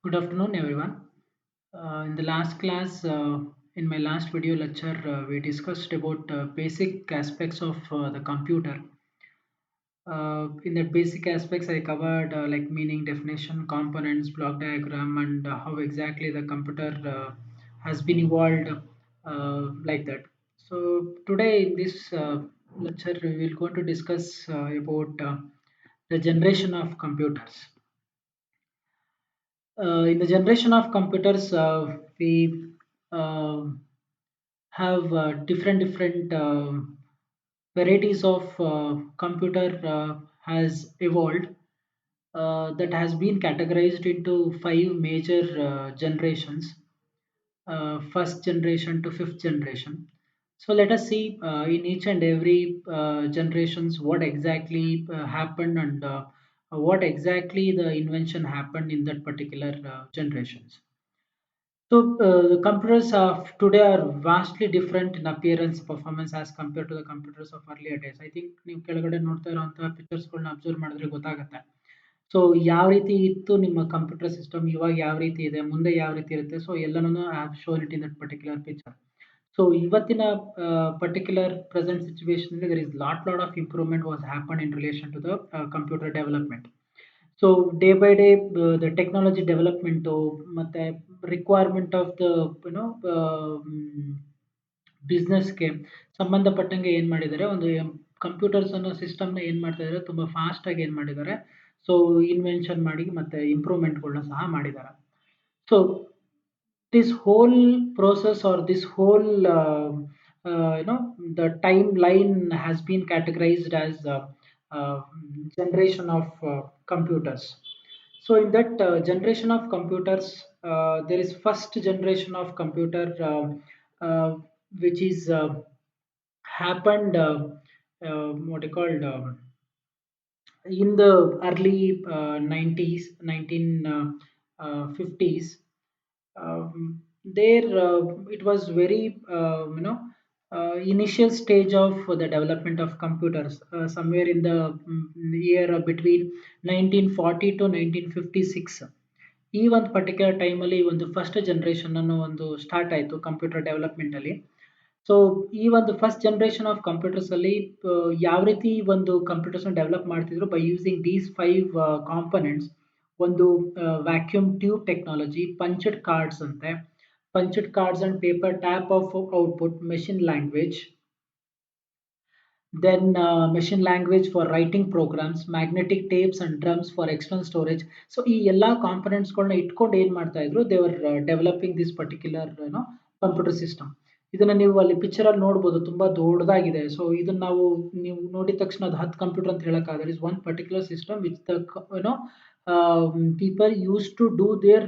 Good afternoon, everyone. In the last class, in my last video lecture, we discussed about basic aspects of the computer. In that basic aspects, I covered like meaning, definition, components, block diagram, and how exactly the computer has been evolved like that. So today in this lecture, we will going to discuss about the generation of computers. In the generation of computers, we uh, have different varieties of computer has evolved that has been categorized into five major generations, first generation to fifth generation. So let us see in each and every generations what exactly happened and what exactly the invention happened in that particular generations. So the computers of today are vastly different in appearance, performance as compared to the computers of earlier days. I think ನೀವು ಕೆಳಗಡೆ ನೋಡ್ತಾ ಇರುವಂತಹ ಪಿಕ್ಚರ್ಸ್ಗಳನ್ನ observe ಮಾಡಿದ್ರೆ ಗೊತ್ತಾಗುತ್ತೆ. So ಯಾವ ರೀತಿ ಇತ್ತು ನಿಮ್ಮ ಕಂಪ್ಯೂಟರ್ ಸಿಸ್ಟಮ್, ಇವಾಗ ಯಾವ ರೀತಿ ಇದೆ, ಮುಂದೆ ಯಾವ ರೀತಿ ಇರುತ್ತೆ. ಸೊ ಎಲ್ಲನೂ I have shown it in that particular picture. So ಇವತ್ತಿನ particular present situation there is lot of improvement was happen in relation to the computer development. So day by day the technology development ಮತ್ತೆ requirement of the you know ಬಿಸ್ನೆಸ್ಗೆ ಸಂಬಂಧಪಟ್ಟಂಗೆ ಏನು ಮಾಡಿದ್ದಾರೆ, ಒಂದು computers ಅನ್ನೋ ಸಿಸ್ಟಮ್ನ ಏನು ಮಾಡ್ತಾ ಇದ್ದಾರೆ, ತುಂಬ ಫಾಸ್ಟಾಗಿ ಏನು ಮಾಡಿದ್ದಾರೆ, ಸೊ ಇನ್ವೆನ್ಷನ್ ಮಾಡಿ ಮತ್ತೆ ಇಂಪ್ರೂವ್ಮೆಂಟ್ಗಳನ್ನ ಸಹ ಮಾಡಿದ್ದಾರೆ. So this whole process or this whole the timeline has been categorized as uh, generation of computers. So in that generation of computers, there is first generation of computer uh, which is happened what you called in the early 90s 1950s. There it was very initial stage of the development of computers, somewhere in the year between 1940 to 1956. ಈ ಒಂದು particular ಟೈಮಲ್ಲಿ ಒಂದು first generation ಅನ್ನೋ ಒಂದು start ಆಯಿತು computer development ಅಲ್ಲಿ. So ಈ ಒಂದು ಫಸ್ಟ್ ಜನರೇಷನ್ ಆಫ್ ಕಂಪ್ಯೂಟರ್ಸ್ ಅಲ್ಲಿ ಯಾವ ರೀತಿ ಒಂದು ಕಂಪ್ಯೂಟರ್ಸ್ ಡೆವಲಪ್ ಮಾಡ್ತಿದ್ರು by using these five components. ಒಂದು vacuum tube technology, punched cards ಅಂತೆ, punched cards and paper tape of output, machine language, then machine language for writing programs, magnetic tapes and drums for external storage. So ಈ ಎಲ್ಲಾ components ಗಳನ್ನ ಇಟ್ಕೊಂಡು ಏನ್ ಮಾಡ್ತಾ ಇದ್ರು, they were developing this particular computer system. ಇದನ್ನ ನೀವು ಅಲ್ಲಿ ಪಿಕ್ಚರ್ ಅಲ್ಲಿ ನೋಡಬಹುದು, ತುಂಬಾ ದೊಡ್ಡದಾಗಿದೆ. ಸೊ ಇದನ್ನ ನೀವು ನೋಡಿದ ತಕ್ಷಣ ಅದು 10 ಕಂಪ್ಯೂಟರ್ ಅಂತ ಹೇಳಕ್ಕಾಗಲ್ಲ. Is one particular system which the people use to do their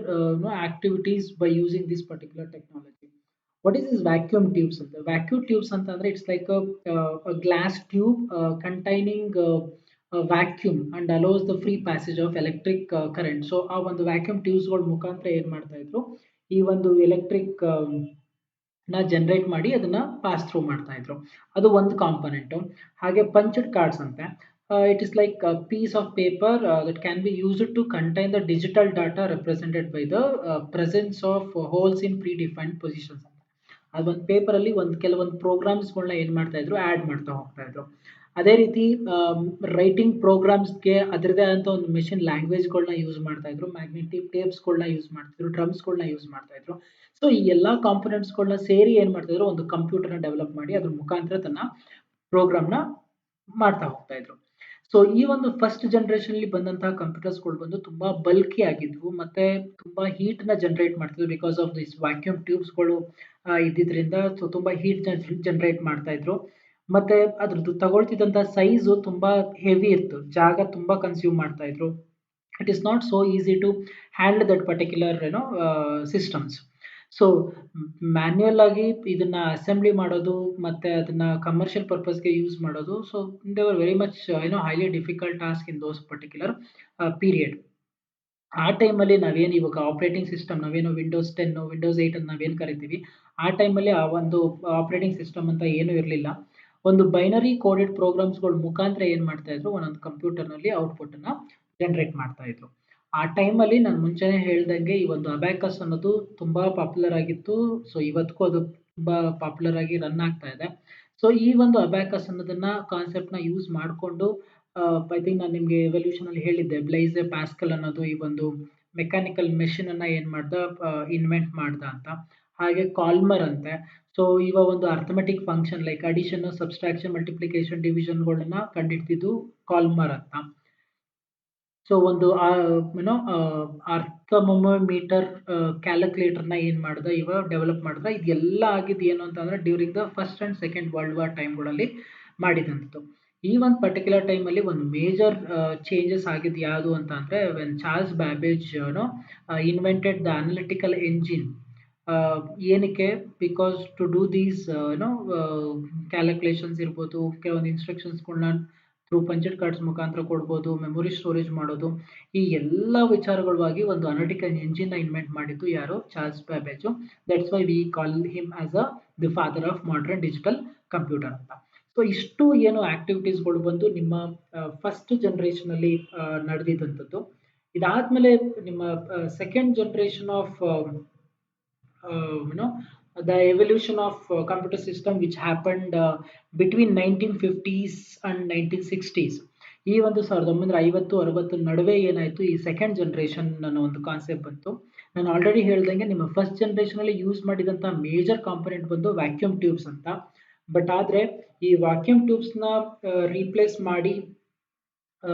activities by using this particular technology. What is this vacuum tubes? The vacuum tubes ಅಂತಂದ್ರೆ it's like a glass tube containing a vacuum and allows the free passage of electric current. So ಆ ಒಂದು vacuum tubes ಗಳ ಮುಖಾಂತರ ಏನ್ ಮಾಡ್ತಾ ಇದ್ರು, ಈ ಒಂದು ಎಲೆಕ್ಟ್ರಿಕ್ ನ ಜನರೇಟ್ ಮಾಡಿ ಅದನ್ನ ಪಾಸ್ ಥ್ರೂ ಮಾಡ್ತಾ ಇದ್ರು. ಅದು ಒಂದು ಕಾಂಪೊನೆಂಟ್. ಹಾಗೆ ಪಂಚಡ್ ಕಾರ್ಡ್ಸ್ ಅಂತೆ. It is like a piece of paper that can be used to contain the digital data represented by the presence of holes in predefined positions. ಅದೊಂದು ಪೇಪರ್ ಅಲ್ಲಿ ಒಂದು ಕೆಲವೊಂದು ಪ್ರೋಗ್ರಾಮ್ಸ್ಗಳನ್ನ ಏನ್ ಮಾಡ್ತಾ ಇದ್ರು, ಆಡ್ ಮಾಡ್ತಾ ಹೋಗ್ತಾ ಇದ್ರು. ಅದೇ ರೀತಿ ರೈಟಿಂಗ್ ಪ್ರೋಗ್ರಾಮ್ಸ್ಗೆ ಅದರದೇ ಆದಂತ ಒಂದು ಮೆಷಿನ್ ಲ್ಯಾಂಗ್ವೇಜ್ಗಳನ್ನ ಯೂಸ್ ಮಾಡ್ತಾ ಇದ್ರು, ಮ್ಯಾಗ್ನೆಟಿಕ್ ಟೇಪ್ಸ್ಗಳನ್ನ ಯೂಸ್ ಮಾಡ್ತಿದ್ರು, ಡ್ರಮ್ಸ್ಗಳನ್ನ ಯೂಸ್ ಮಾಡ್ತಾ ಇದ್ರು. ಸೊ ಈ ಎಲ್ಲಾ ಕಾಂಪೊನೆಂಟ್ಸ್ಗಳನ್ನ ಸೇರಿ ಏನ್ ಮಾಡ್ತಾ ಇದ್ರು, ಒಂದು ಕಂಪ್ಯೂಟರ್ನ ಡೆವಲಪ್ ಮಾಡಿ ಅದ್ರ ಮುಖಾಂತರ ತನ್ನ ಪ್ರೋಗ್ರಾಮ್ನ ಮಾಡ್ತಾ ಹೋಗ್ತಾ ಇದ್ರು. ಸೊ ಈ ಒಂದು ಫಸ್ಟ್ ಜನರೇಷನ್ ಅಲ್ಲಿ ಬಂದಂತಹ ಕಂಪ್ಯೂಟರ್ಸ್ಗಳು ಬಂದು ತುಂಬಾ ಬಲ್ಕಿ ಆಗಿದ್ವು, ಮತ್ತೆ ತುಂಬಾ ಹೀಟ್ ನ ಜನರೇಟ್ ಮಾಡ್ತಿದ್ವು. ಬಿಕಾಸ್ ಆಫ್ ದಿಸ್ ವ್ಯಾಕ್ಯೂಮ್ ಟ್ಯೂಬ್ಸ್ಗಳು ಇದ್ದಿದ್ರಿಂದ ಸೊ ತುಂಬಾ ಹೀಟ್ ಜನರೇಟ್ ಮಾಡ್ತಾ ಇದ್ರು. ಮತ್ತೆ ಅದ್ರದ್ದು ತಗೊಳ್ತಿದ್ದಂತ ಸೈಜು ತುಂಬಾ ಹೆವಿ ಇತ್ತು, ಜಾಗ ತುಂಬಾ ಕನ್ಸ್ಯೂಮ್ ಮಾಡ್ತಾ ಇದ್ರು. It is not so easy to handle that particular systems. So manual ಆಗಿ ಇದನ್ನ ಅಸೆಂಬ್ಲಿ ಮಾಡೋದು ಮತ್ತೆ ಅದನ್ನ ಕಮರ್ಷಿಯಲ್ ಪರ್ಪಸ್ಗೆ ಯೂಸ್ ಮಾಡೋದು, so they were very much highly difficult task in those particular period. ಆ ಟೈಮಲ್ಲಿ ನಾವೇನು ಇವಾಗ ಆಪರೇಟಿಂಗ್ ಸಿಸ್ಟಮ್, ನಾವೇನು ವಿಂಡೋಸ್ 10 ವಿಂಡೋಸ್ 8 ಅಂತ ನಾವೇನು ಕರಿತೀವಿ, ಆ ಟೈಮಲ್ಲಿ ಆ ಒಂದು ಆಪರೇಟಿಂಗ್ ಸಿಸ್ಟಮ್ ಅಂತ ಏನೂ ಇರಲಿಲ್ಲ. ಒಂದು ಬೈನರಿ ಕೋಡೆಡ್ ಪ್ರೋಗ್ರಾಮ್ಸ್ಗಳ ಮುಖಾಂತರ ಏನು ಮಾಡ್ತಾ ಇದ್ರು, ಒಂದೊಂದು ಕಂಪ್ಯೂಟರ್ನಲ್ಲಿ ಔಟ್ಪುಟ್ ಅನ್ನ ಜನರೇಟ್ ಮಾಡ್ತಾ ಇದ್ರು. ಆ ಟೈಮಲ್ಲಿ ನಾನು ಮುಂಚೆನೆ ಹೇಳ್ದಂಗೆ ಈ ಒಂದು ಅಬ್ಯಾಕಸ್ ಅನ್ನೋದು ತುಂಬಾ ಪಾಪ್ಯುಲರ್ ಆಗಿತ್ತು. ಸೊ ಇವತ್ತಿಗೂ ಅದು ತುಂಬಾ ಪಾಪ್ಯುಲರ್ ಆಗಿ ರನ್ ಆಗ್ತಾ ಇದೆ. ಸೊ ಈ ಒಂದು ಅಬ್ಯಾಕಸ್ ಅನ್ನೋದನ್ನ ಕಾನ್ಸೆಪ್ಟ್‌ನ ಯೂಸ್ ಮಾಡ್ಕೊಂಡು ಐ ಥಿಂಕ್ ನಾನು ನಿಮ್ಗೆ ಎವಲ್ಯೂಷನ್ ಅಲ್ಲಿ ಹೇಳಿದ್ದೆ. ಬ್ಲೈಸ್ ಪ್ಯಾಸ್ಕಲ್ ಅನ್ನೋದು ಈ ಒಂದು ಮೆಕ್ಯಾನಿಕಲ್ ಮೆಷಿನ್ ಅನ್ನ ಏನ್ ಮಾಡ್ದ ಇನ್ವೆಂಟ್ ಮಾಡ್ದ ಅಂತ. ಹಾಗೆ ಕಾಲ್ಮರ್ ಅಂತೆ. ಸೊ ಇವ ಒಂದು arithmetic function like addition, subtraction, multiplication, ಡಿವಿಷನ್‌ಗಳನ್ನ ಕಂಡುಹಿಡಿದಿದ್ದು ಕಾಲ್ಮರ್ ಅಂತ. ಸೊ ಒಂದು ಏನೋ ಅರ್ಥಮೋಮೀಟರ್ ಕ್ಯಾಲ್ಕುಲೇಟರ್‌ನ ಏನ್ ಮಾಡ್ದ ಡೆವಲಪ್ ಮಾಡ್ದ. ಇದೆಲ್ಲ ಆಗಿದ್ದು ಏನು ಅಂತಂದ್ರೆ during the first and second world war ಟೈಮ್‌ಗಳಲ್ಲಿ ಮಾಡಿದಂಥದ್ದು. ಈ ಒಂದು ಪರ್ಟಿಕ್ಯುಲರ್ ಟೈಮಲ್ಲಿ ಒಂದು ಮೇಜರ್ ಚೇಂಜಸ್ ಆಗಿದ್ದು ಯಾವುದು ಅಂತ ಅಂದ್ರೆ when Charles Babbage invented the analytical engine. ಏನಕ್ಕೆ? ಬಿಕಾಸ್ ಟು ಡೂ ದೀಸ್ ಏನೋ ಕ್ಯಾಲ್ಕುಲೇಷನ್ಸ್ ಇರ್ಬೋದು, ಕೆಲವೊಂದು ಇನ್ಸ್ಟ್ರಕ್ಷನ್ಸ್‌ಗಳ್ನ ಥ್ರೂ ಪಂಚೆಡ್ ಕಾರ್ಡ್ಸ್ ಮುಖಾಂತರ ಕೊಡ್ಬೋದು, ಮೆಮೊರಿ ಸ್ಟೋರೇಜ್ ಮಾಡೋದು. ಈ ಎಲ್ಲ ವಿಚಾರಗಳವಾಗಿ ಒಂದು ಅನಾಲಿಟಿಕಲ್ ಎಂಜಿನ್‌ನ ಇನ್ವೆಂಟ್ ಮಾಡಿದ್ದು ಯಾರು? Charles Babbage. That's why we call him as the father of modern digital computer ಅಂತ. ಸೊ ಇಷ್ಟು ಏನು ಆಕ್ಟಿವಿಟೀಸ್‌ಗಳು ಬಂದು ನಿಮ್ಮ ಫಸ್ಟ್ ಜನರೇಷನಲ್ಲಿ ನಡೆದಿದ್ದಂಥದ್ದು. ಇದಾದ್ಮೇಲೆ ನಿಮ್ಮ second generation of you know the evolution of computer system which happened between 1950s and 1960s. ಈ ಒಂದು 1950-60 ನಡುವೆ ಏನಾಯ್ತು, ಈ ಸೆಕೆಂಡ್ ಜನರೇಷನ್ ಅನ್ನೋ ಒಂದು ಕಾನ್ಸೆಪ್ಟ್ ಬಂತು. ನಾನು ಆಲ್ರೆಡಿ ಹೇಳ್ದಂಗೆ ನಿಮ್ಮ ಫಸ್ಟ್ ಜನರೇಷನ್ ಅಲ್ಲಿ ಯೂಸ್ ಮಾಡಿದಂತ ಮೇಜರ್ ಕಾಂಪೊನೆಂಟ್ ಬಂದು ವ್ಯಾಕ್ಯೂಮ್ ಟ್ಯೂಬ್ಸ್ ಅಂತ. ಬಟ್ ಆದ್ರೆ ಈ ವ್ಯಾಕ್ಯೂಮ್ ಟ್ಯೂಬ್ಸ್ ನ ರೀಪ್ಲೇಸ್ ಮಾಡಿ ಆ,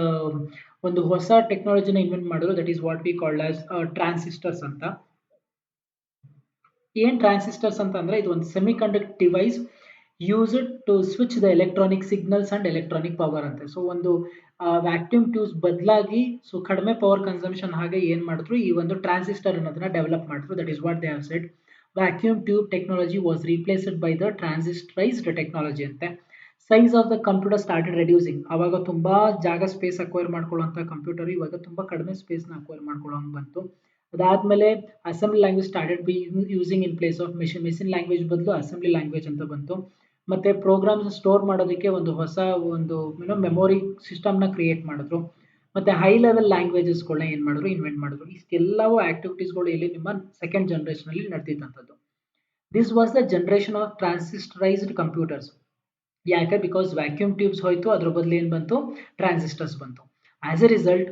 ಒಂದು ಹೊಸ ಟೆಕ್ನಾಲಜಿನ ಇನ್ವೆಂಟ್ ಮಾಡಿದ್ರು. That is what we called as transistors ಅಂತ. ಏನ್ ಟ್ರಾನ್ಸಿಸ್ಟರ್ಸ್ ಅಂತ ಅಂದ್ರೆ ಇದು ಒಂದು semi conduct device used to switch the electronic signals and electronic power ಅಂತೆ. ಸೊ ಒಂದು ವ್ಯಾಕ್ಯೂಮ್ ಟ್ಯೂಬ್ಸ್ ಬದಲಾಗಿ ಸೊ ಕಡಿಮೆ ಪವರ್ ಕನ್ಸಂಪ್ಷನ್ ಹಾಗೆ ಏನ್ ಮಾಡಿದ್ರು, ಈ ಒಂದು ಟ್ರಾನ್ಸಿಸ್ಟರ್ ಅನ್ನೋದನ್ನ ಡೆವಲಪ್ ಮಾಡಿದ್ರು. That is what they have said. Vacuum tube technology was replaced by the transistorized technology ಅಂತೆ. Size of the computer started reducing. ಅವಾಗ ತುಂಬಾ ಜಾಗ ಸ್ಪೇಸ್ ಅಕ್ವೈರ್ ಮಾಡ್ಕೊಳ್ಳುವಂತ ಕಂಪ್ಯೂಟರ್ ಇವಾಗ ತುಂಬಾ ಕಡಿಮೆ ಸ್ಪೇಸ್ ನ ಅಕ್ವೈರ್ ಮಾಡ್ಕೊಳ್ಳೋಂಗ್ ಬಂತು. ಅದಾದ್ಮೇಲೆ assembly language started B using in place of machine language ಬದಲು ಅಸೆಂಬ್ಲಿ ಲ್ಯಾಂಗ್ವೇಜ್ ಅಂತ ಬಂತು. ಮತ್ತೆ ಪ್ರೋಗ್ರಾಮ್ಸ್ ಸ್ಟೋರ್ ಮಾಡೋದಕ್ಕೆ ಒಂದು ಹೊಸ ಒಂದು ಮೆಮೊರಿ ಸಿಸ್ಟಮ್ ನ ಕ್ರಿಯೇಟ್ ಮಾಡಿದ್ರು. ಮತ್ತೆ ಹೈ ಲೆವೆಲ್ ಲ್ಯಾಂಗ್ವೇಜಸ್ಗಳನ್ನ ಏನ್ ಮಾಡಿದ್ರು, ಇನ್ವೆಂಟ್ ಮಾಡಿದ್ರು. ಇಷ್ಟೆಲ್ಲವೂ ಆಕ್ಟಿವಿಟೀಸ್ಗಳು ಇಲ್ಲಿ ನಿಮ್ಮ ಸೆಕೆಂಡ್ ಜನರೇಷನ್ ಅಲ್ಲಿ ನಡೆದಿದ್ದಂಥದ್ದು. This was the generation of transistorized computers. ಯಾಕೆ? ಬಿಕಾಸ್ ವ್ಯಾಕ್ಯೂಮ್ ಟ್ಯೂಬ್ಸ್ ಹೋಯ್ತು, ಅದ್ರ ಬದಲು ಏನ್ ಬಂತು, ಟ್ರಾನ್ಸಿಸ್ಟರ್ಸ್ ಬಂತು. ಆಸ್ ಎ ರಿಸಲ್ಟ್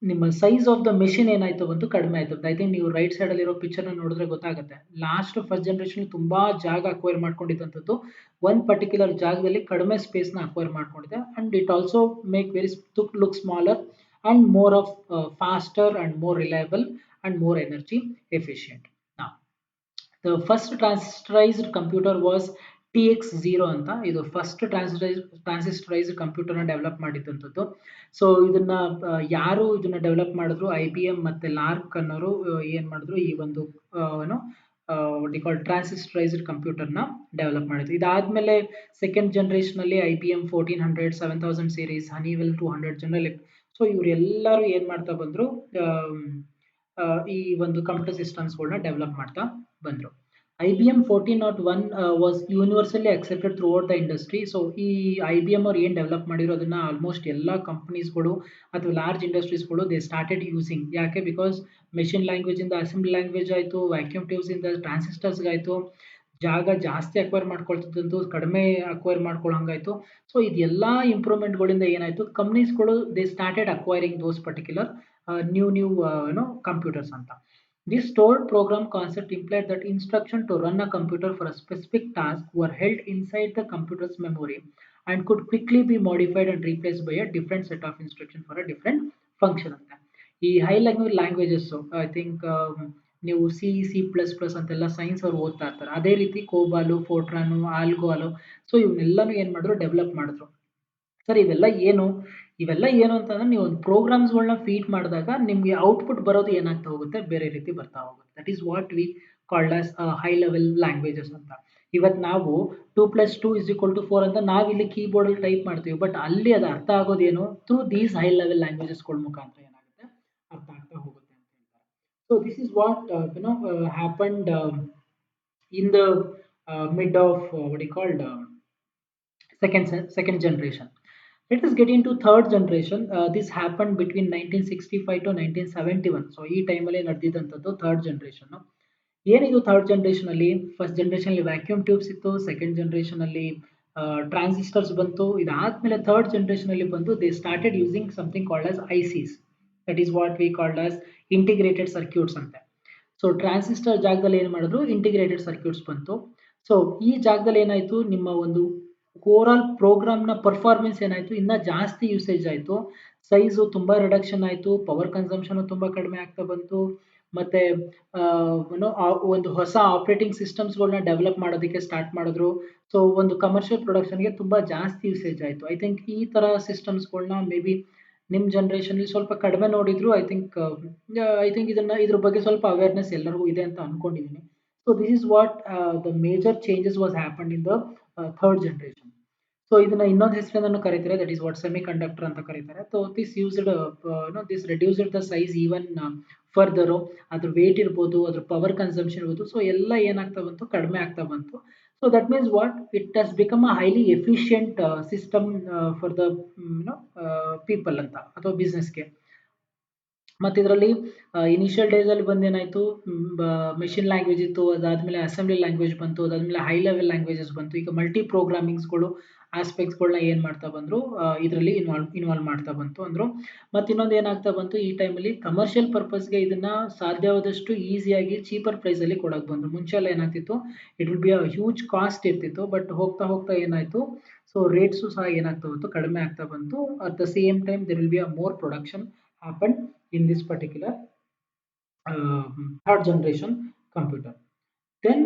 ನಿಮ್ಮ ಸೈಜ್ ಆಫ್ ದ ಮೆಷಿನ್ ಏನಾಯ್ತು ಬಂತು, ಕಡಿಮೆ ಆಯ್ತು. ಐ ಥಿಂಕ್ ನೀವು ರೈಟ್ ಸೈಡ್ ಅಲ್ಲಿ ಇರೋ ಪಿಕ್ಚರ್ ನ ನೋಡಿದ್ರೆ ಗೊತ್ತಾಗುತ್ತೆ. ಲಾಸ್ಟ್ ಫಸ್ಟ್ ಜನರೇಷನ್ ತುಂಬಾ ಜಾಗ ಅಕ್ವೈರ್ ಮಾಡ್ಕೊಂಡಿದ್ದಂಥದ್ದು ಒಂದ್ ಪರ್ಟಿಕ್ಯುಲರ್ ಜಾಗದಲ್ಲಿ ಕಡಿಮೆ ಸ್ಪೇಸ್ ನ ಅಕ್ವೈರ್ ಮಾಡ್ಕೊಂಡಿದೆ. And it also make very look smaller and more of faster and more reliable and more energy efficient. The first ಟ್ರಾನ್ಸಿಸ್ಟರೈಸ್ಡ್ computer was TX0 ಅಂತ. ಇದು ಫಸ್ಟ್ ಟ್ರಾನ್ಸಿಸ್ಟರೈಸ್ಡ್ ಕಂಪ್ಯೂಟರ್ನ ಡೆವಲಪ್ ಮಾಡಿದ್ದಂಥದ್ದು. ಸೊ ಇದನ್ನ ಯಾರು ಇದನ್ನ ಡೆವಲಪ್ ಮಾಡಿದ್ರು, IBM ಮತ್ತೆ ಲಾರ್ಕ್ ಅನ್ನೋರು ಏನ್ ಮಾಡಿದ್ರು, ಈ ಒಂದು ಏನು ಡಿಕಾಲ್ಡ್ ಟ್ರಾನ್ಸಿಸ್ಟರೈಸ್ಡ್ ಕಂಪ್ಯೂಟರ್ನ ಡೆವಲಪ್ ಮಾಡಿದ್ರು. ಇದಾದ್ಮೇಲೆ ಸೆಕೆಂಡ್ ಜನರೇಷನ್ ಅಲ್ಲಿ IBM 1400, 7000 series, Honeywell 200 general. So ಇವರೆಲ್ಲರೂ ಏನ್ ಮಾಡ್ತಾ ಬಂದ್ರು, ಈ ಒಂದು ಕಂಪ್ಯೂಟರ್ ಸಿಸ್ಟಮ್ಸ್ಗಳನ್ನ ಡೆವಲಪ್ ಮಾಡ್ತಾ ಬಂದ್ರು. IBM 1401 was universally accepted through out the industry. So ಈ IBM ಅವ್ರು ಏನ್ ಡೆವಲಪ್ ಮಾಡಿರೋ ಅದನ್ನ ಆಲ್ಮೋಸ್ಟ್ ಎಲ್ಲ ಕಂಪನೀಸ್ಗಳು ಅಥವಾ ಲಾರ್ಜ್ ಇಂಡಸ್ಟ್ರೀಸ್ಗಳು ದೇ ಸ್ಟಾರ್ಟೆಡ್ ಯೂಸಿಂಗ್. ಯಾಕೆ? ಬಿಕಾಸ್ ಮೆಷಿನ್ ಲ್ಯಾಂಗ್ವೇಜ್ ಇಂದ ಅಸೆಂಬ್ಲಿ ಲ್ಯಾಂಗ್ವೇಜ್ ಆಯ್ತು, ವ್ಯಾಕ್ಯೂಮ್ ಟ್ಯೂಬ್ಸ್ ಇಂದ ಟ್ರಾನ್ಸಿಸ್ಟರ್ಸ್ ಆಯ್ತು, ಜಾಗ ಜಾಸ್ತಿ ಅಕ್ವೈರ್ ಮಾಡ್ಕೊಳ್ತಿದ್ದು ಕಡಿಮೆ ಅಕ್ವೈರ್ ಮಾಡ್ಕೊಳ್ಳೋಂಗಾಯ್ತು. ಸೊ ಇದೆಲ್ಲಾ ಇಂಪ್ರೂವ್ಮೆಂಟ್ಗಳಿಂದ ಏನಾಯ್ತು, ಕಂಪ್ನೀಸ್ಗಳು they started acquiring those particular new computers ಅಂತ. This stored program concept implied that instruction to run a computer for a specific task were held inside the computer's memory and could quickly be modified and replaced by a different set of instruction for a different function ಅಂತ. ಈ high level languages I think ನೀವು C++ ಅಂತೆಲ್ಲ science ಅವ್ರು ಓದ್ತಾ ಇರ್ತಾರೆ. ಅದೇ ರೀತಿ ಕೋಬಾಲು, ಫೋರ್ಟ್ರಾನು, ಆಲ್ಗೋಲು, so ಇವನ್ನೆಲ್ಲಾನು ಏನ್ ಮಾಡಿದ್ರು, ಡೆವಲಪ್ ಮಾಡಿದ್ರು. ಸರ್ ಇವೆಲ್ಲ ಏನು ಅಂತಂದ್ರೆ ನೀವು ಒಂದು ಪ್ರೋಗ್ರಾಮ್ಸ್ಗಳನ್ನ ಫೀಡ್ ಮಾಡಿದಾಗ ನಿಮ್ಗೆ ಔಟ್ಪುಟ್ ಬರೋದು ಏನಾಗ್ತಾ ಹೋಗುತ್ತೆ, ಬೇರೆ ರೀತಿ ಬರ್ತಾ ಹೋಗುತ್ತೆ. That is what we called as high level languages ಅಂತ. ಇವತ್ತು ನಾವು 2+2=4 ಅಂತ ನಾವಿಲ್ಲಿ ಕೀಬೋರ್ಡ್ ಅಲ್ಲಿ ಟೈಪ್ ಮಾಡ್ತೀವಿ. ಬಟ್ ಅಲ್ಲಿ ಅದು ಅರ್ಥ ಆಗೋದೇನು, ಥ್ರೂ ದೀಸ್ ಹೈ ಲೆವೆಲ್ ಲ್ಯಾಂಗ್ವೇಜಸ್ಗಳ ಮುಖಾಂತರ ಏನಾಗುತ್ತೆ, ಅರ್ಥ ಆಗ್ತಾ ಹೋಗುತ್ತೆ ಅಂತ ಹೇಳ್ತಾರೆ. So this is what happened in the mid of what you called second generation. Let us get into third generation. This happened between 1965 to 1971. So ಈ ಟೈಮಲ್ಲಿ ನಡೆದಿದ್ದಂಥದ್ದು ಥರ್ಡ್ ಜನರೇಷನ್. ಏನಿದು ಥರ್ಡ್ ಜನರೇಷನ್ ಅಲ್ಲಿ? ಫಸ್ಟ್ ಜನರೇಷನ್ ಅಲ್ಲಿ vacuum tubes ಇತ್ತು, second generation ಅಲ್ಲಿ transistors ಬಂತು. ಇದಾದ್ಮೇಲೆ third generation ಅಲ್ಲಿ ಬಂದು they started using something called as ISIS. That is what we called as integrated circuits ಅಂತ. ಸೊ ಟ್ರಾನ್ಸಿಸ್ಟರ್ ಜಾಗದಲ್ಲಿ ಏನು ಮಾಡಿದ್ರು, ಇಂಟಿಗ್ರೇಟೆಡ್ ಸರ್ಕ್ಯೂಟ್ಸ್ ಬಂತು. ಸೊ ಈ ಜಾಗದಲ್ಲಿ ಏನಾಯ್ತು, ನಿಮ್ಮ ಒಂದು ಓವರ್ ಆಲ್ ಪ್ರೋಗ್ರಾಮ್ ನ ಪರ್ಫಾರ್ಮೆನ್ಸ್ ಏನಾಯ್ತು, ಇನ್ನ ಜಾಸ್ತಿ ಯೂಸೇಜ್ ಆಯ್ತು, ಸೈಜು ತುಂಬಾ ರಿಡಕ್ಷನ್ ಆಯ್ತು, ಪವರ್ ಕನ್ಸಂಪ್ಷನ್ ತುಂಬಾ ಕಡಿಮೆ ಆಗ್ತಾ ಬಂತು. ಮತ್ತೆ ಒಂದು ಹೊಸ ಆಪರೇಟಿಂಗ್ ಸಿಸ್ಟಮ್ಸ್ಗಳನ್ನ ಡೆವಲಪ್ ಮಾಡೋದಕ್ಕೆ ಸ್ಟಾರ್ಟ್ ಮಾಡಿದ್ರು. ಸೊ ಒಂದು ಕಮರ್ಷಿಯಲ್ ಪ್ರೊಡಕ್ಷನ್ಗೆ ತುಂಬಾ ಜಾಸ್ತಿ ಯೂಸೇಜ್ ಆಯ್ತು. ಐ ಥಿಂಕ್ ಈ ತರ ಸಿಸ್ಟಮ್ಸ್ಗಳನ್ನ ಮೇ ಬಿ ನಿಮ್ ಜನರೇಷನ್ ಸ್ವಲ್ಪ ಕಡಿಮೆ ನೋಡಿದ್ರು. ಐ ಥಿಂಕ್ ಇದ್ರ ಬಗ್ಗೆ ಸ್ವಲ್ಪ ಅವೇರ್ನೆಸ್ ಎಲ್ಲರಿಗೂ ಇದೆ ಅಂತ ಅನ್ಕೊಂಡಿದೀನಿ. So this is what the major changes was happen in the third generation. So ಇದನ್ನ ಇನ್ನೊಂದು ಹೆಸರಿನನ್ನು ಕರೀತಾರೆ, that is what semi conductor ಅಂತ ಕರೀತಾರೆ. So this used this reduced the size even further. ಅದ್ರ ವೇಟ್ ಇರ್ಬೋದು, ಅದ್ರ ಪವರ್ ಕನ್ಸಂಪ್ಷನ್ ಇರ್ಬೋದು, so ಎಲ್ಲ ಏನಾಗ್ತಾ ಬಂತು, ಕಡಿಮೆ ಆಗ್ತಾ ಬಂತು. So that means what it has become a highly efficient system for the people ಅಂತ, ಅಥವಾ ಬಿಸ್ನೆಸ್ಗೆ. ಮತ್ತೆ ಇದರಲ್ಲಿ ಇನಿಷಿಯಲ್ ಡೇಸ್ ಅಲ್ಲಿ ಬಂದೇನಾಯ್ತು, ಮೆಷಿನ್ ಲ್ಯಾಂಗ್ವೇಜ್ ಇತ್ತು, ಅದಾದ್ಮೇಲೆ ಅಸೆಂಬ್ಲಿ ಲ್ಯಾಂಗ್ವೇಜ್ ಬಂತು, ಅದಾದ್ಮೇಲೆ ಹೈ ಲೆವೆಲ್ ಲ್ಯಾಂಗ್ವೇಜಸ್ ಬಂತು. ಈಗ ಮಲ್ಟಿ ಪ್ರೋಗ್ರಾಮಿಂಗ್ಸ್ಗಳು ಆಸ್ಪೆಕ್ಟ್ಸ್ಗಳನ್ನ ಏನ್ ಮಾಡ್ತಾ ಬಂದ್ರು, ಇದರಲ್ಲಿ ಇನ್ವಾಲ್ವ್ ಮಾಡ್ತಾ ಬಂತು ಅಂದ್ರು. ಮತ್ತೆ ಇನ್ನೊಂದು ಏನಾಗ್ತಾ ಬಂತು, ಈ ಟೈಮಲ್ಲಿ ಕಮರ್ಷಿಯಲ್ ಪರ್ಪಸ್ಗೆ ಇದನ್ನ ಸಾಧ್ಯವಾದಷ್ಟು ಈಸಿಯಾಗಿ ಚೀಪರ್ ಪ್ರೈಸ್ ಅಲ್ಲಿ ಕೊಡಕ್ ಬಂದ್ರು. ಮುಂಚೆ ಎಲ್ಲ ಏನಾಗ್ತಿತ್ತು, it will be a huge cost ಇರ್ತಿತ್ತು. ಬಟ್ ಹೋಗ್ತಾ ಹೋಗ್ತಾ ಏನಾಯ್ತು, ಸೊ ರೇಟ್ಸು ಸಹ ಏನಾಗ್ತಾ ಬಂತು, ಕಡಿಮೆ ಆಗ್ತಾ ಬಂತು. At the same time there will be a more production happened in this particular third generation computer. Then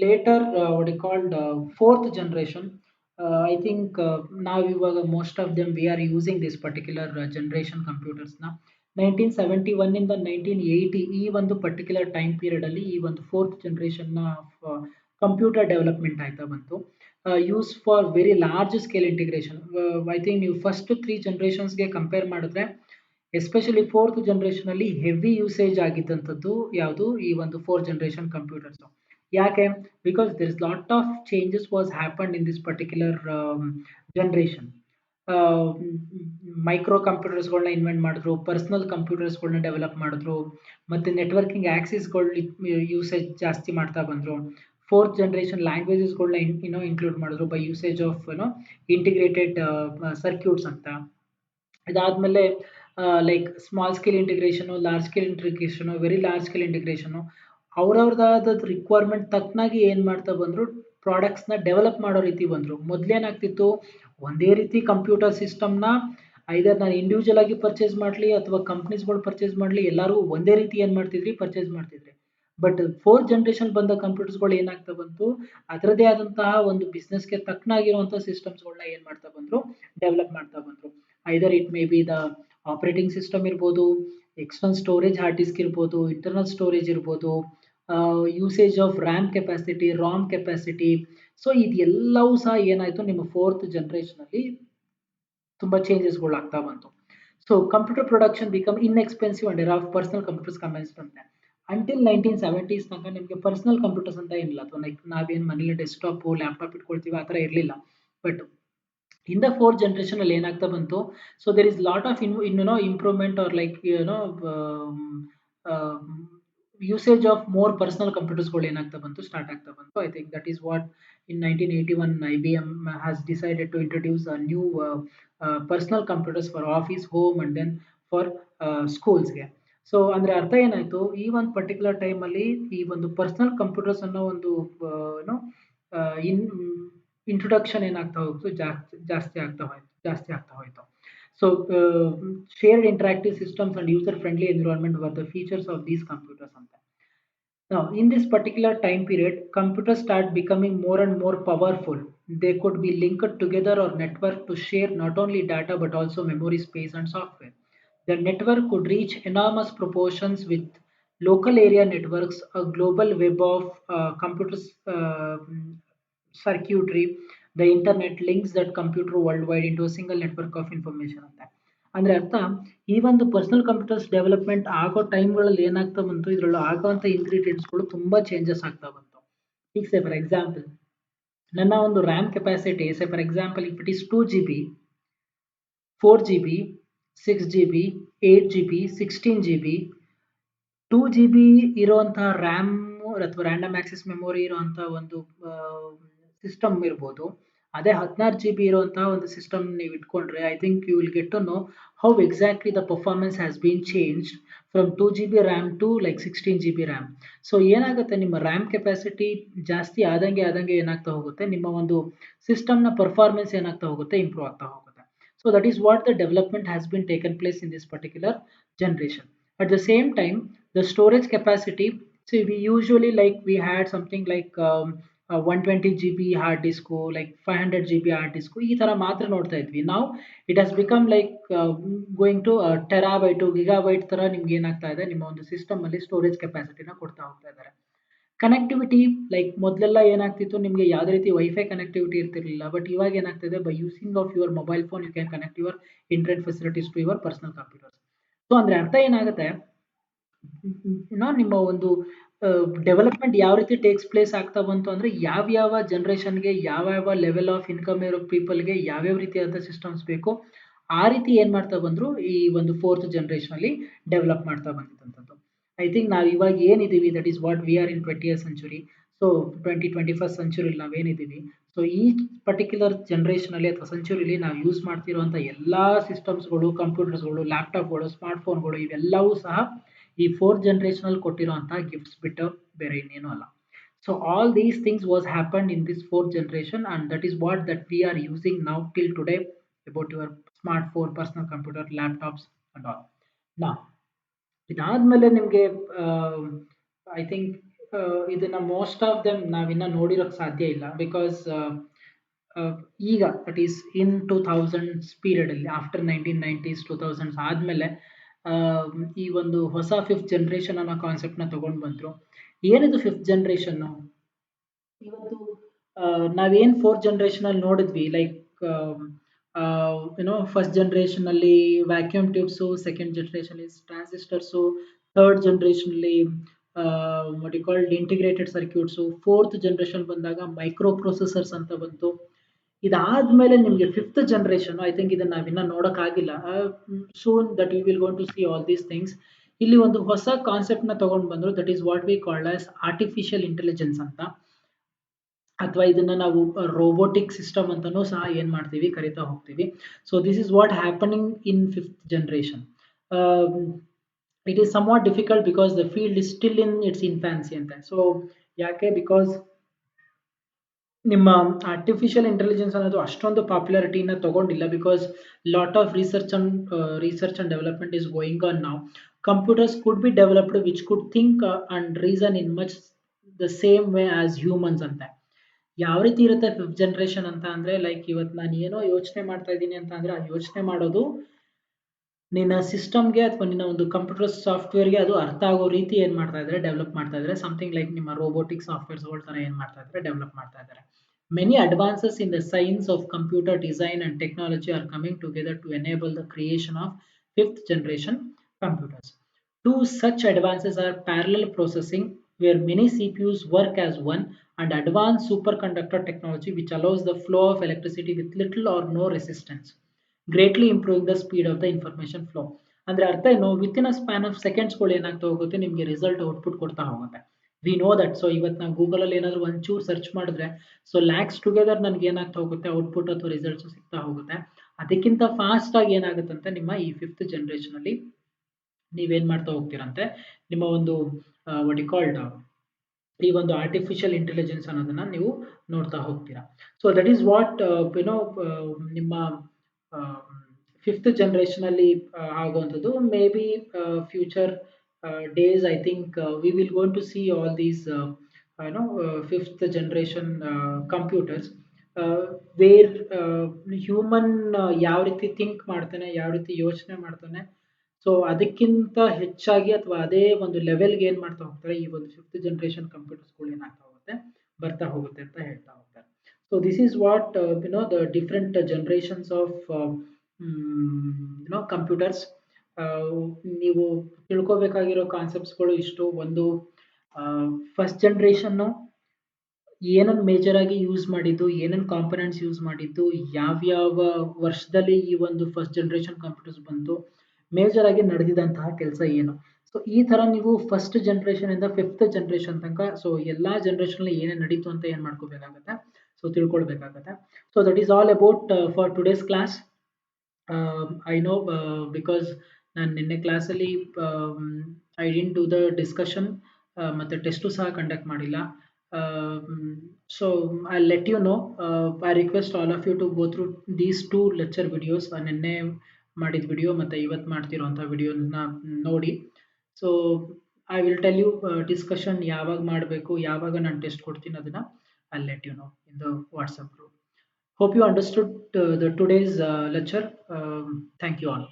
later, what you called fourth generation. I think now most of them we are using this particular generation computers now. 1971 ಇಂದ 1980 ಈ ಒಂದು particular time period ಅಲ್ಲಿ ಈ ಒಂದು fourth generation ನ computer development ಆಯ್ತಾ ಬಂತು. Use for very large scale integration. I think ನೀವು ಫಸ್ಟ್ 3 ಜನರೇಷನ್ಸ್ಗೆ ಕಂಪೇರ್ ಮಾಡಿದ್ರೆ ಎಸ್ಪೆಷಲಿ ಫೋರ್ತ್ ಜನರೇಷನ್ ಅಲ್ಲಿ ಹೆವಿ ಯೂಸೇಜ್ ಆಗಿದ್ದಂಥದ್ದು ಯಾವುದು, ಈ ಒಂದು ಫೋರ್ತ್ ಜನರೇಷನ್ ಕಂಪ್ಯೂಟರ್ಸ್. ಯಾಕೆ? Because there is lot of changes was happen in this particular generation. Micro ಕಂಪ್ಯೂಟರ್ಸ್ಗಳನ್ನ ಇನ್ವೆಂಟ್ ಮಾಡಿದ್ರು, ಪರ್ಸನಲ್ ಕಂಪ್ಯೂಟರ್ಸ್ಗಳನ್ನ ಡೆವಲಪ್ ಮಾಡಿದ್ರು, ಮತ್ತೆ ನೆಟ್ವರ್ಕಿಂಗ್ ಆಕ್ಸಿಸ್ಗಳು ಯೂಸೇಜ್ ಜಾಸ್ತಿ ಮಾಡ್ತಾ ಬಂದ್ರು. ಫೋರ್ತ್ ಜನರೇಷನ್ ಲ್ಯಾಂಗ್ವೇಜಸ್ಗಳನ್ನ ಇನ್ಕ್ಲೂಡ್ ಮಾಡಿದ್ರು by usage of integrated circuits ಅಂತ. ಇದಾದ್ಮೇಲೆ like small scale integration, large scale integration, very large scale integration, ಅವ್ರವ್ರದಾದ ರಿಕ್ವೈರ್ಮೆಂಟ್ ತಕ್ಕನಾಗಿ ಏನ್ ಮಾಡ್ತಾ ಬಂದ್ರು, ಪ್ರಾಡಕ್ಟ್ಸ್ ನ ಡೆವಲಪ್ ಮಾಡೋ ರೀತಿ ಬಂದ್ರು. ಮೊದ್ಲೇನಾಗ್ತಿತ್ತು, ಒಂದೇ ರೀತಿ ಕಂಪ್ಯೂಟರ್ ಸಿಸ್ಟಮ್ನ ಐದರ್ ನಾನು ಇಂಡಿವಿಜುವಲ್ ಆಗಿ ಪರ್ಚೇಸ್ ಮಾಡ್ಲಿ ಅಥವಾ ಕಂಪ್ನೀಸ್ಗಳು ಪರ್ಚೇಸ್ ಮಾಡ್ಲಿ, ಎಲ್ಲರೂ ಒಂದೇ ರೀತಿ ಏನ್ ಮಾಡ್ತಿದ್ರಿ, ಪರ್ಚೇಸ್ ಮಾಡ್ತಿದ್ರಿ. ಬಟ್ ಫೋರ್ತ್ ಜನರೇಷನ್ ಬಂದ ಕಂಪ್ಯೂಟರ್ಸ್ಗಳು ಏನಾಗ್ತಾ ಬಂತು, ಅದರದೇ ಆದಂತಹ ಒಂದು ಬಿಸ್ನೆಸ್ಗೆ ತಕ್ಕನಾಗಿರುವಂತಹ ಸಿಸ್ಟಮ್ಸ್ಗಳನ್ನ ಏನ್ ಮಾಡ್ತಾ ಬಂದ್ರು, ಡೆವಲಪ್ ಮಾಡ್ತಾ ಬಂದ್ರು. Either it may be the operating system ಇರ್ಬೋದು, ಎಕ್ಸ್ಟರ್ನಲ್ ಸ್ಟೋರೇಜ್ ಹಾರ್ಡ್ ಡಿಸ್ಕ್ ಇರ್ಬೋದು, ಇಂಟರ್ನಲ್ ಸ್ಟೋರೇಜ್ ಇರ್ಬೋದು, usage of RAM capacity, Ram capacity. So ಇದೆಲ್ಲವೂ ಸಹ ಏನಾಯ್ತು, ನಿಮ್ಮ ಫೋರ್ತ್ ಜನರೇಷನ್ ಅಲ್ಲಿ ತುಂಬಾ ಚೇಂಜಸ್ಗಳು ಆಗ್ತಾ ಬಂತು. So computer production become inexpensive and of personal computers commenced ಅಂತ. ಅಂಟಿಲ್ 1970s ತನಕ ನಿಮಗೆ ಪರ್ಸನಲ್ ಕಂಪ್ಯೂಟರ್ಸ್ ಅಂತ ಏನಿಲ್ಲ, ಅಥವಾ ಲೈಕ್ ನಾವೇನು ಮನೇಲಿ ಡೆಸ್ಕ್ಟಾಪ್ ಲ್ಯಾಪ್ಟಾಪ್ ಇಟ್ಕೊಳ್ತೀವಿ ಆ ಥರ ಇರಲಿಲ್ಲ. But in the fourth generation ಅಲ್ಲಿ ಏನಾಗ್ತಾ ಬಂತು, so there is lot of improvement are like usage of more personal ಕಂಪ್ಯೂಟರ್ಸ್ಗಳು ಏನಾಗ್ತಾ ಬಂತು, ಸ್ಟಾರ್ಟ್ ಆಗ್ತಾ ಬಂತು. I think that is what in 1981 IBM has decided to introduce a new personal computers for office, home and then for schools ಗೆ. So ಅಂದ್ರೆ ಅರ್ಥ ಏನಾಯ್ತು, ಈ ಒಂದು ಪರ್ಟಿಕ್ಯುಲರ್ ಟೈಮ್ ಅಲ್ಲಿ ಈ ಒಂದು ಪರ್ಸನಲ್ ಕಂಪ್ಯೂಟರ್ಸ್ ಅನ್ನೋ ಒಂದು ಏನೋ ಇನ್ ಇಂಟ್ರೊಡಕ್ಷನ್ ಏನಾಗ್ತಾ ಹೋಗ್ತು, ಜಾಸ್ತಿ ಆಗ್ತಾ ಹೋಯ್ತು. So shared interactive systems and user friendly environment were the features of these computers ಅಂತ. Now in this particular time period, computers start becoming more and more powerful. They could be linked together or network to share not only data but also memory space and software. The network could reach enormous proportions with local area networks, a global web of computers, circuitry. The internet links that computer worldwide into a single network of information ಅಂತ. ಅಂದ್ರೆ ಅರ್ಥ, ಈ ಒಂದು personal computers development ಆಗೋ ಟೈಮ್ಗಳಲ್ಲಿ ಏನಾಗ್ತಾ ಬಂತು, ಇದ್ರಲ್ಲಿ ಆಗೋಂಥ ಇಂಗ್ರೀಡಿಯೆಂಟ್ಸ್ಗಳು ತುಂಬಾ ಚೇಂಜಸ್ ಆಗ್ತಾ ಬಂತು. ಈಗ ಸೇ ಫಾರ್ ಎಕ್ಸಾಂಪಲ್, ನನ್ನ ಒಂದು RAM capacity say for example if it is 2 GB, 4 GB, 6 GB, 8 GB, 16 GB, 2 GB ಇರುವಂತಹ ರ್ಯಾಮ್ ಅಥವಾ ರ್ಯಾಂಡಮ್ ಆಕ್ಸೆಸ್ ಮೆಮೊರಿ ಇರುವಂತಹ ಒಂದು ಸಿಸ್ಟಮ್ ಇರ್ಬೋದು. ಅದೇ 16 GB ಇರುವಂತಹ ಒಂದು ಸಿಸ್ಟಮ್ ನೀವು ಇಟ್ಕೊಂಡ್ರೆ I think you will get to know how exactly the performance has been changed from 2 GB RAM to like 16 GB RAM. So ಏನಾಗುತ್ತೆ, ನಿಮ್ಮ ರ್ಯಾಮ್ ಕೆಪಾಸಿಟಿ ಜಾಸ್ತಿ ಆದಂಗೆ ಏನಾಗ್ತಾ ಹೋಗುತ್ತೆ, ನಿಮ್ಮ ಒಂದು ಸಿಸ್ಟಮ್ನ ಪರ್ಫಾರ್ಮೆನ್ಸ್ ಏನಾಗ್ತಾ ಹೋಗುತ್ತೆ, ಇಂಪ್ರೂವ್ ಆಗ್ತಾ ಹೋಗುತ್ತೆ. So that is what the development has been taken place in this particular generation. At the same time, the storage capacity. See, we usually like we had something like 120 GB hard disk, like 500 GB hard disk. ಈ ತರ ಮಾತ್ರ ನೋಡ್ತಾ ಇದ್ವಿ. Now it has become like going to terabyte to gigabyte ತರ ನಿಮ್ಗೆ ಏನಾಗ್ತಾ ಇದೆ, ನಿಮ್ಮ ಒಂದು ಸಿಸ್ಟಮ್ ಅಲ್ಲಿ ಸ್ಟೋರೇಜ್ ಕೆಪಾಸಿಟಿನ ಕೊಡ್ತಾ ಹೋಗ್ತಾ ಇದ್ದಾರೆ. ಕನೆಕ್ಟಿವಿಟಿ ಲೈಕ್ ಮೊದಲೆಲ್ಲ ಏನಾಗ್ತಿತ್ತು, ನಿಮಗೆ ಯಾವುದೇ ರೀತಿ ವೈಫೈ ಕನೆಕ್ಟಿವಿಟಿ ಇರ್ತಿರ್ಲಿಲ್ಲ. ಬಟ್ ಇವಾಗ ಏನಾಗ್ತಿದೆ, by using of your mobile phone you can connect your internet facilities to your personal computers. So ಅಂದ್ರೆ ಅರ್ಥ ಏನಾಗುತ್ತೆ, ನಿಮ್ಮ ಒಂದು ಡೆವಲಪ್ಮೆಂಟ್ ಯಾವ ರೀತಿ ಟೇಕ್ಸ್ ಪ್ಲೇಸ್ ಆಗ್ತಾ ಬಂತು ಅಂದ್ರೆ, ಯಾವ ಜನರೇಷನ್ಗೆ ಯಾವ ಲೆವೆಲ್ ಆಫ್ ಇನ್ಕಮ್ ಇರೋ ಪೀಪಲ್ಗೆ ಯಾವ್ಯಾವ ರೀತಿಯಾದ ಸಿಸ್ಟಮ್ಸ್ ಬೇಕು, ಆ ರೀತಿ ಏನ್ ಮಾಡ್ತಾ ಬಂದ್ರು ಈ ಒಂದು ಫೋರ್ತ್ ಜನರೇಷನ್ ಅಲ್ಲಿ ಡೆವಲಪ್ ಮಾಡ್ತಾ ಬಂದಿದ್ದಂಥದ್ದು. ಐ ಥಿಂಕ್ ನಾವು ಇವಾಗ ಏನಿದ್ದೀವಿ, that is what we are in 20th century. So 21st ಸೆಂಚುರಿಲಿ ನಾವೇನಿದ್ದೀವಿ, ಸೊ ಈ ಪರ್ಟಿಕ್ಯುಲರ್ ಜನರೇಷನ್ ಅಲ್ಲಿ ಅಥವಾ ಸೆಂಚುರಿಲಿ ನಾವು ಯೂಸ್ ಮಾಡ್ತಿರುವಂತ ಎಲ್ಲಾ ಸಿಸ್ಟಮ್ಸ್ಗಳು, ಕಂಪ್ಯೂಟರ್ಸ್ಗಳು, ಲ್ಯಾಪ್ಟಾಪ್ಗಳು, ಸ್ಮಾರ್ಟ್ ಫೋನ್ಗಳು ಇವೆಲ್ಲವೂ ಸಹ ಈ ಫೋರ್ತ್ ಜನರೇಷನ್ ಅಲ್ಲಿ ಕೊಟ್ಟಿರುವಂತಹ ಗಿಫ್ಟ್ಸ್ ಬಿಟ್ಟು ಬೇರೆ ಇನ್ನೇನು ಅಲ್ಲ. So all these things was happen in this fourth generation and that is what that we are using now till today about your smart phone, personal computer, laptops and all. ನಾ ಇದಾದ್ಮೇಲೆ ನಿಮಗೆ I think ಇದನ್ನ most of them ನಾವಿನ್ನ ನೋಡಿರೋಕ್ ಸಾಧ್ಯ ಇಲ್ಲ. Because ಈಗ that is in 2000s period ಅಲ್ಲಿ, after 1990s 2000s ಆದ್ಮೇಲೆ ಈ ಒಂದು ಹೊಸ ಫಿಫ್ತ್ ಜನರೇಷನ್ ಅನ್ನೋ ಕಾನ್ಸೆಪ್ಟ್ ನ ತಗೊಂಡ್ ಬಂದ್ರು. ಏನಿದು ಫಿಫ್ತ್ ಜನರೇಷನ್? ಇವತ್ತು ನಾವೇನ್ ಫೋರ್ತ್ ಜನರೇಷನ್ ಅಲ್ಲಿ ನೋಡಿದ್ವಿ, ಲೈಕ್ ಫಸ್ಟ್ ಜನರೇಷನ್ ಅಲ್ಲಿ vacuum tubes, second generation transistors, third generation ಅಲ್ಲಿ what you called integrated circuits, fourth generation ಬಂದಾಗ ಮೈಕ್ರೋ ಪ್ರೊಸೆಸರ್ಸ್ ಅಂತ ಬಂತು. ಇದಾದ್ಮೇಲೆ ನಿಮ್ಗೆ ಫಿಫ್ತ್ ಜನರೇಷನ್, ಐ ಥಿಂಕ್ ಇದನ್ನ ನಾವಿನ್ನ ನೋಡಕ್ ಆಗಿಲ್ಲ. Soon that we will gonna to see all these things. ಇಲ್ಲಿ ಒಂದು ಹೊಸ ಕಾನ್ಸೆಪ್ಟ್ ನ ತಗೊಂಡ್ ಬಂದ್ರು, that is what we called as artificial intelligence ಅಂತ, ಅಥವಾ ಇದನ್ನ ನಾವು ರೋಬೋಟಿಕ್ ಸಿಸ್ಟಮ್ ಅಂತಾನೂ ಸಹ ಏನ್ ಮಾಡ್ತೀವಿ, ಕರಿತಾ ಹೋಗ್ತೀವಿ. So this is what happening in fifth generation. It is some what difficult because the field is still in its infancy ಅಂತ. ಸೊ ಯಾಕೆ, ಬಿಕಾಸ್ ನಿಮ್ಮ ಆರ್ಟಿಫಿಷಿಯಲ್ ಇಂಟೆಲಿಜೆನ್ಸ್ ಅನ್ನೋದು ಅಷ್ಟೊಂದು ಪಾಪ್ಯುಲಾರಿಟಿನ ತಗೊಂಡಿಲ್ಲ. Because lot of research and development is going on now. Computers could be developed which could think and reason in much the same way as humans ಅಂತ. ಯಾವ ರೀತಿ ಇರುತ್ತೆ ಫಿಫ್ತ್ ಜನರೇಷನ್ ಅಂತ ಅಂದ್ರೆ, ಲೈಕ್ ಇವತ್ತು ನಾನು ಏನೋ ಯೋಚನೆ ಮಾಡ್ತಾ ಇದ್ದೀನಿ ಅಂತ ಅಂದ್ರೆ, ಆ ಯೋಚನೆ ಮಾಡೋದು ನಿನ್ನ ಸಿಸ್ಟಮ್ಗೆ ಅಥವಾ ನಿನ್ನ ಒಂದು ಕಂಪ್ಯೂಟರ್ ಸಾಫ್ಟ್ವೇರ್ಗೆ ಅದು ಅರ್ಥ ಆಗೋ ರೀತಿ ಏನ್ ಮಾಡ್ತಾ ಇದ್ದಾರೆ, ಡೆವಲಪ್ ಮಾಡ್ತಾ ಇದ್ದಾರೆ. ಸಮಥಿಂಗ್ ಲೈಕ್ ನಿಮ್ಮ ರೋಬೋಟಿಕ್ ಸಾಫ್ಟ್ವೇರ್ಸ್ಗಳ ತರ ಏನ್ ಮಾಡ್ತಾ ಇದ್ದಾರೆ, ಡೆವಲಪ್ ಮಾಡ್ತಾ ಇದ್ದಾರೆ. Many advances in the science of computer design and technology are coming together to enable the creation of fifth generation computers. Two such advances are parallel processing, where many CPUs work as one, and advanced superconductor technology, which allows the flow of electricity with little or no resistance, greatly improving the speed of the information flow. ಅಂದ್ರೆ ಅರ್ಥ ಏನು, within a span of ಸೆಕೆಂಡ್ಸ್ಗಳು ಏನಾಗ್ತಾ ಹೋಗುತ್ತೆ, ನಿಮಗೆ result output ಕೊಡ್ತಾ ಹೋಗುತ್ತೆ. We know that. So ಇವತ್ತು ನಾವು ಗೂಗಲ್ ಅಲ್ಲಿ ಏನಾದ್ರು ಒಂಚೂರು ಸರ್ಚ್ ಮಾಡಿದ್ರೆ, ಸೊ ಲ್ಯಾಕ್ಸ್ ಟುಗೆದರ್ ನನಗೆ ಏನಾಗ್ತಾ ಹೋಗುತ್ತೆ, ಔಟ್ಪುಟ್ ಅಥವಾ ರಿಸಲ್ಟ್ಸ್ ಸಿಗ್ತಾ ಹೋಗುತ್ತೆ. ಅದಕ್ಕಿಂತ ಫಾಸ್ಟ್ ಆಗಿ ಏನಾಗುತ್ತಂತೆ, ನಿಮ್ಮ ಈ ಫಿಫ್ತ್ ಜನರೇಷನ್ ಅಲ್ಲಿ ನೀವೇನ್ ಮಾಡ್ತಾ ಹೋಗ್ತೀರಂತೆ, ನಿಮ್ಮ ಒಂದು ವಾಟ್ ಯು ಕಾಲ್ಡ್ ಈ ಒಂದು ಆರ್ಟಿಫಿಷಿಯಲ್ ಇಂಟೆಲಿಜೆನ್ಸ್ ಅನ್ನೋದನ್ನ ನೀವು ನೋಡ್ತಾ ಹೋಗ್ತೀರಾ. So that is what you know ನಿಮ್ಮ ಫಿಫ್ತ್ ಜನರೇಷನ್ ಅಲ್ಲಿ ಆಗುವಂಥದ್ದು. Maybe future days I think we will gonna to see all these fifth generation computers, where human ಯಾವ ರೀತಿ ಥಿಂಕ್ ಮಾಡ್ತಾನೆ, ಯಾವ ರೀತಿ ಯೋಚನೆ ಮಾಡ್ತಾನೆ, ಸೊ ಅದಕ್ಕಿಂತ ಹೆಚ್ಚಾಗಿ ಅಥವಾ ಅದೇ ಒಂದು ಲೆವೆಲ್ಗೆ ಏನ್ ಮಾಡ್ತಾ ಹೋಗ್ತಾರೆ, ಈ ಒಂದು ಫಿಫ್ತ್ ಜನರೇಷನ್ ಕಂಪ್ಯೂಟರ್ಸ್ಗಳು ಏನಾಗ್ತಾ ಹೋಗುತ್ತೆ, ಬರ್ತಾ ಹೋಗುತ್ತೆ ಅಂತ ಹೇಳ್ತಾ ಹೋಗ್ತಾರೆ. So this is what the different generations of computers. ನೀವು ತಿಳ್ಕೊಬೇಕಾಗಿರೋ ಕಾನ್ಸೆಪ್ಟ್ಸ್ಗಳು ಇಷ್ಟು. ಒಂದು ಫಸ್ಟ್ ಜನರೇಷನ್ ಏನನ್ನ ಮೇಜರ್ ಆಗಿ ಯೂಸ್ ಮಾಡಿದ್ದು, ಏನನ್ನ ಕಾಂಪೊನೆಂಟ್ಸ್ ಯೂಸ್ ಮಾಡಿದ್ದು, ಯಾವ್ಯಾವ ವರ್ಷದಲ್ಲಿ ಈ ಒಂದು ಫಸ್ಟ್ ಜನರೇಷನ್ ಕಂಪ್ಯೂಟರ್ಸ್ ಬಂತು, ಮೇಜರ್ ಆಗಿ ನಡೆದಿದಂತಹ ಕೆಲಸ ಏನು. ಸೊ ಈ ತರ ನೀವು ಫಸ್ಟ್ ಜನರೇಷನ್ ಇಂದ ಫಿಫ್ತ್ ಜನರೇಷನ್ ತನಕ ಸೊ ಎಲ್ಲಾ ಜನರೇಷನ್ ಅಲ್ಲಿ ಏನೇನ್ ನಡೀತು ಅಂತ ಏನ್ ಮಾಡ್ಕೋಬೇಕಾಗತ್ತೆ, ಸೊ ತಿಳ್ಕೊಳ್ಬೇಕಾಗತ್ತೆ. So that is all about for today's class. I know because ನಾನು ನಿನ್ನೆ ಕ್ಲಾಸಲ್ಲಿ I didn't do the discussion ಮತ್ತೆ ಟೆಸ್ಟು ಸಹ ಕಂಡಕ್ಟ್ ಮಾಡಿಲ್ಲ. So I let you know. I request all of you to go through these two lecture videos. ನಿನ್ನೆ ಮಾಡಿದ video ಮತ್ತು ಇವತ್ತು ಮಾಡ್ತಿರೋಂಥ ವಿಡಿಯೋನ ನೋಡಿ. So I will tell you discussion ಯಾವಾಗ ಮಾಡಬೇಕು, ಯಾವಾಗ ನಾನು ಟೆಸ್ಟ್ ಕೊಡ್ತೀನಿ ಅದನ್ನು I let you know in the WhatsApp group. Hope you understood the today's lecture. Thank you all.